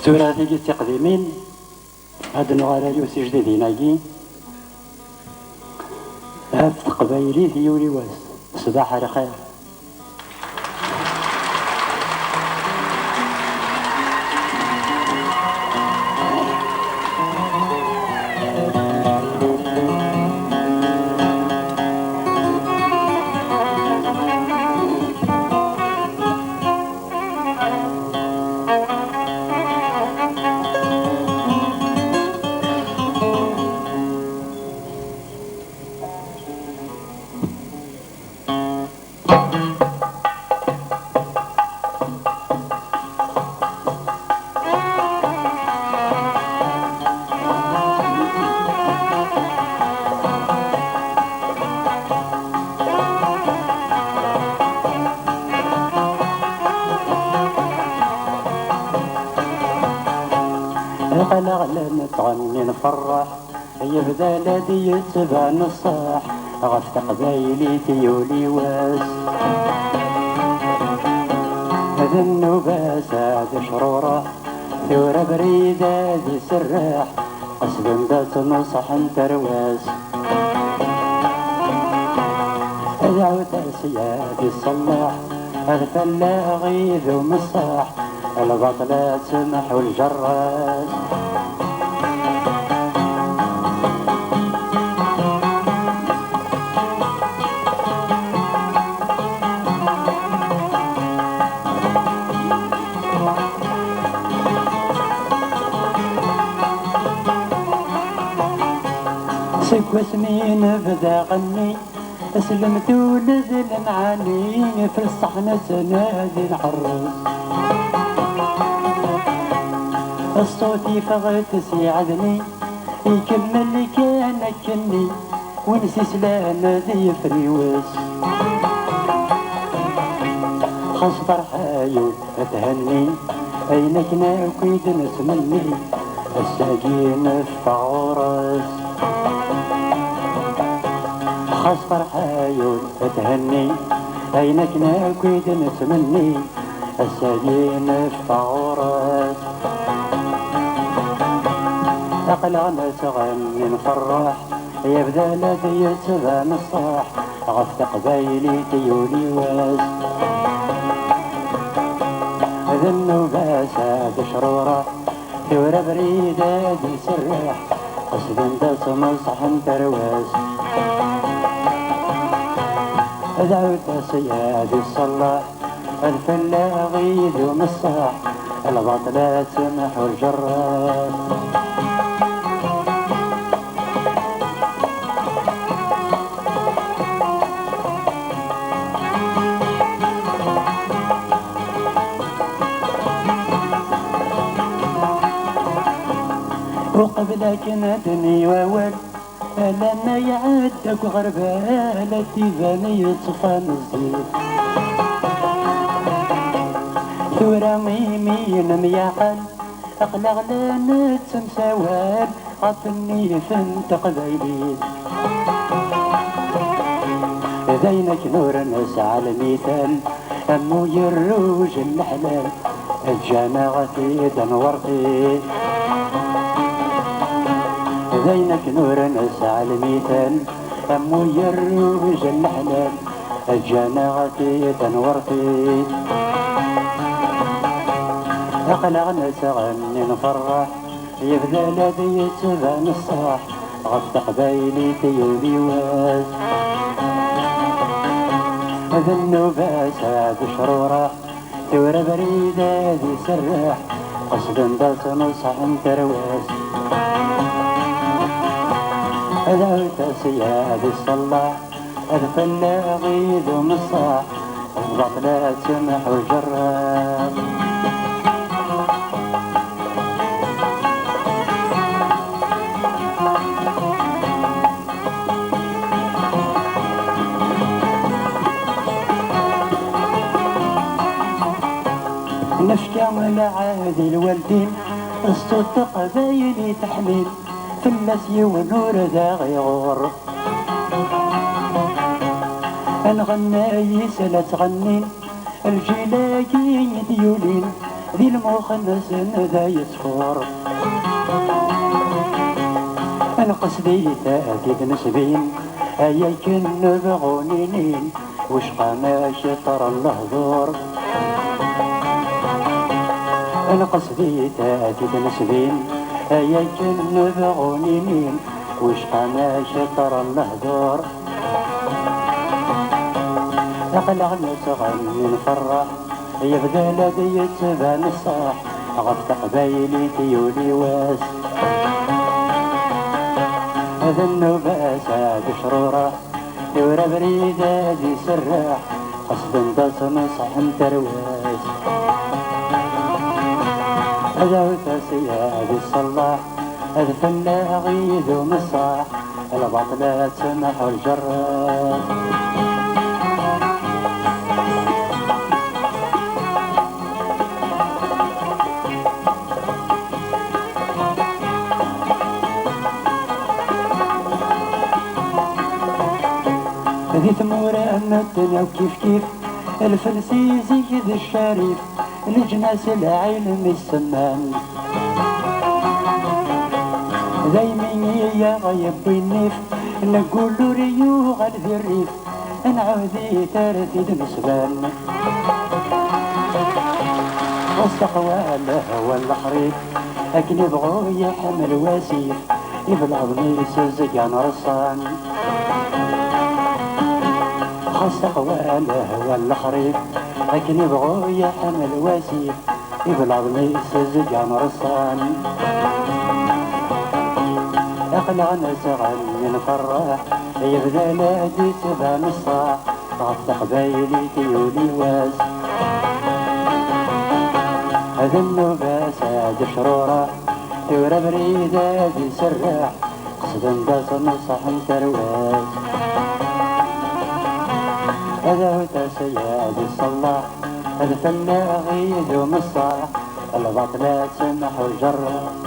سورة تيجي تقديمين هاد النغالة يوسي جديدين هاكي هاد قبايلي ثيولي واس صباح الخير. الغلا نتغني نفرح يبدا الذي يتبع نصاح غف قبايلي تيولي واس هذا النباس هذا شرورة ثورة بريدة ذي سراح قصد ذات نصح ترواس هذا عود سيادي الصلاح هذا فلاغي ذو مصاح البطلات سمح والجراس سكوى سنين بدا غني اسلمت ولد المعاني في الصحن سنادي العروس الصوت يفغت سيعدني يكمل كان كني ونسي سلام ذي فريوس خاص فرحايو تهني اينك ناكيد نسمني الساقين في عورس خاص فرحايو تهني اينك ناكيد نسمني الساقين في عورس أقلعنا تغني نفرح يبدا الذي يتبع نصاح غف قبايلي تيولي واس هذا النباس هذا شرورة ثورة بريدة ذي سراح قصد ذات مصح ترواس هذا عود سيادي الصلاح الفلاغي ذو مصاح البطلات سمح والجراس وقبلك نادني وول لما يعدك غربالة تيفاني يطفى الزيت ثورة ميمين مياقل أقلق لنا تمساوال عطني فنت قبايلي ذينك نور نسعى المثال أمو يروج الحلال الجامعة دنورتي ذينك نور نسعى المثال أمو يروج الحلال الجامعة دنورتي أقلعنا تغني نفرح يبدا الذي يتبع نصاح غف قبايلي تيولي واس هذا النباس هذا شرورة ثورة بريدة ذي سراح قصد ذات نصح ترواس هذا عود سيادي الصلاح هذا فلاغي ذو مصاح البطلات سمح وجراس نشكى على عادي الوالدين الصوت قبايلي تحميل في النسي ونور ذا غيغور نغنى يسلا تغنين الجلاجين ديولين ذي المخنس ذا يسفور القصدي تأكيد نسبين أيا كن بغونينين وش قانا شطر اللهضور القصدي تأكيد نسبين أيا كن بغونينين وش قانا شطر اللهضور أقلع نتغني نفرح يبدا لدي يتبان الصاح غفت قبايلي تيولي واس هذا النباس هاد شرورة يورا بريد هادي سراح قصد انت نصح مترواس هذا وتاسي هادي الصلاح هذا فلا غيد ومصاح البطلات سمح الجراح ذي ثمورة الدنيا وكيف كيف الفلسي زيد الشريف الجناس العلم السمان دايمين يا غيب النيف نقولو ريو غال ذي الريف نعوذي ترتيد نسبان والسقوال هو الخريف أكن يبغو يحمل واسيف يبلغ ميس زقان رصان السقوال هو الخريف لكن يبغوا يحمل واسيف يبلغ ميس زقان رصان اقلع نسغني نفرح يبدا لادي تبان الصاح غفت قبايلي تيولي واس هذا النباس هاد شرورة تورا بريد هادي سراح قصد نداس نصح مترواس هذا هو تسياد الصلاح هذا فلا غيد ومصاح البطلات سمح الجراح